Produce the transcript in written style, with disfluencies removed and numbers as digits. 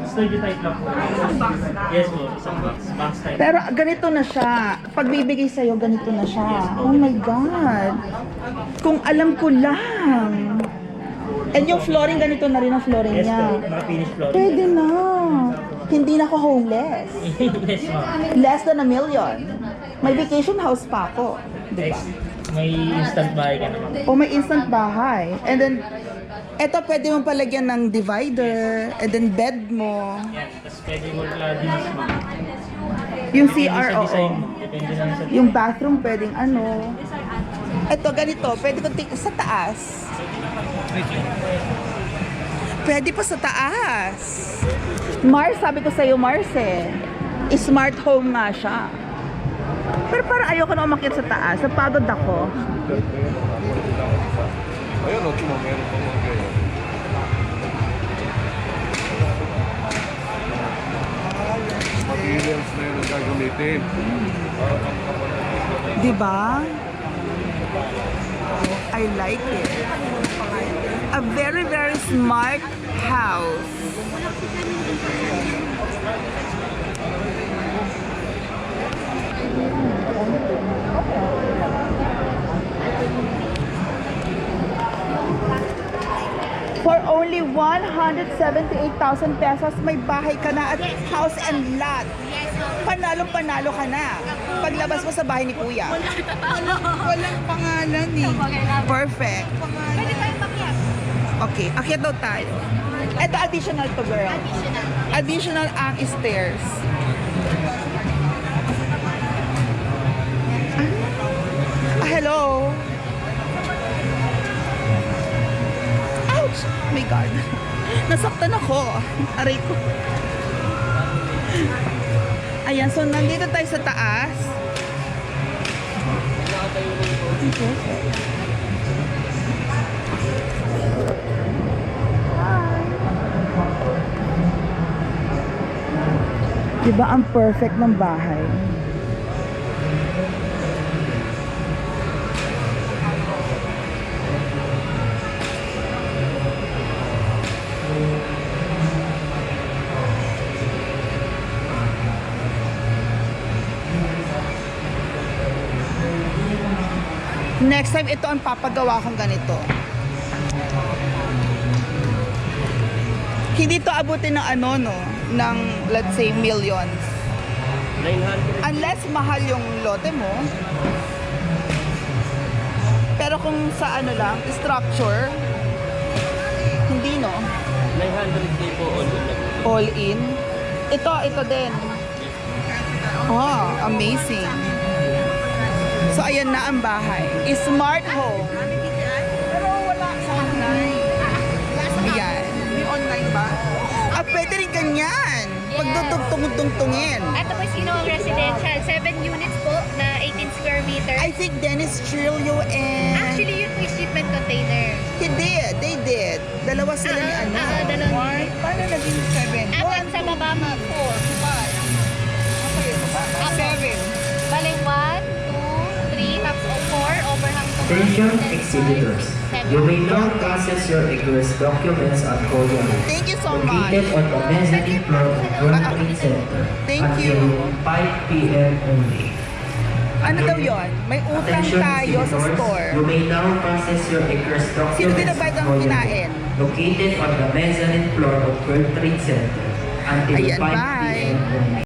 Studio type lang po. Yes po, isang box type. Pero ganito na siya. Pag bibigay sa'yo, ganito na siya. Oh my God. Kung alam ko lang. And yung flooring, ganito na rin ang flooring Yes po, niya. mga finish floor. Pwede na. Hindi na ako homeless. Yes ma'am. Less than $1 million. May vacation house pa ako. Diba? May instant buy ka naman. O may instant bahay. And then, eto pwede mong palagyan ng divider. And then bed mo. Yan, tapos pwede mo din ma'am. Yung Depende CR, sa design oo. mo. Depende lang sa Yung bathroom pwedeng ano. Ito, ganito. Pwede ko sa taas. Pwede pa sa taas. Mars, sabi ko sa'yo, Mars eh. Smart home nga siya. Pero parang ayoko na umakyat sa taas. Napagod ako. Ayun, o, meron pa mga ganyan. Materials na yun ang gagamitin. Diba? I like it. A very, very smart house. For only 178,000 pesos, may bahay ka na at house and lot. Panalo-panalo ka na. Paglabas mo sa bahay ni Kuya. Walang pangalan eh. Perfect. Pwede tayong makiyak. Okay, akyat daw tayo. Ito additional to, girl. Additional ang stairs. Hello. Ouch! Oh my God. Nasaktan ako. Aray ko. Ayan, so nandito tayo sa taas. Diba ang perfect ng bahay? Next time, ito ang papagawa kong ganito. Hindi to abutin ng ano, no? Ng, let's say, millions. 900. Unless mahal yung lote mo. Pero kung sa ano lang, structure, hindi, no? 900k po all in. All in. Ito din. Oh, amazing. So, ayan na ang bahay. Smart home. Pero wala sa online. Ayan. May online ba? Pwede rin ganyan. Pagdudugtong-dugtungin. Ito po is Ginawang Residential. 7 units po na 18 square meters. I think Dennis Trillo and... Actually, yun po is shipment container. They did. Dalawa sila ni ano. Dalawang unit. Paano naging 7? Apat sa baba mo. 4. 7. Bale, 1, 2, 3, tapos 4, overhang to. Attention exhibitors. You may now process your egress documents at Korea Thank you so much. located on the mezzanine floor of World Trade Center Thank until you. 5 p.m. only. Ano daw yun? May utang Attention tayo sa exhibitors. store. You may now process your egress Sino documents binabayad ang at Korea kinain? located on the mezzanine floor of World Trade Center until Ayan, 5 bye. p.m. only.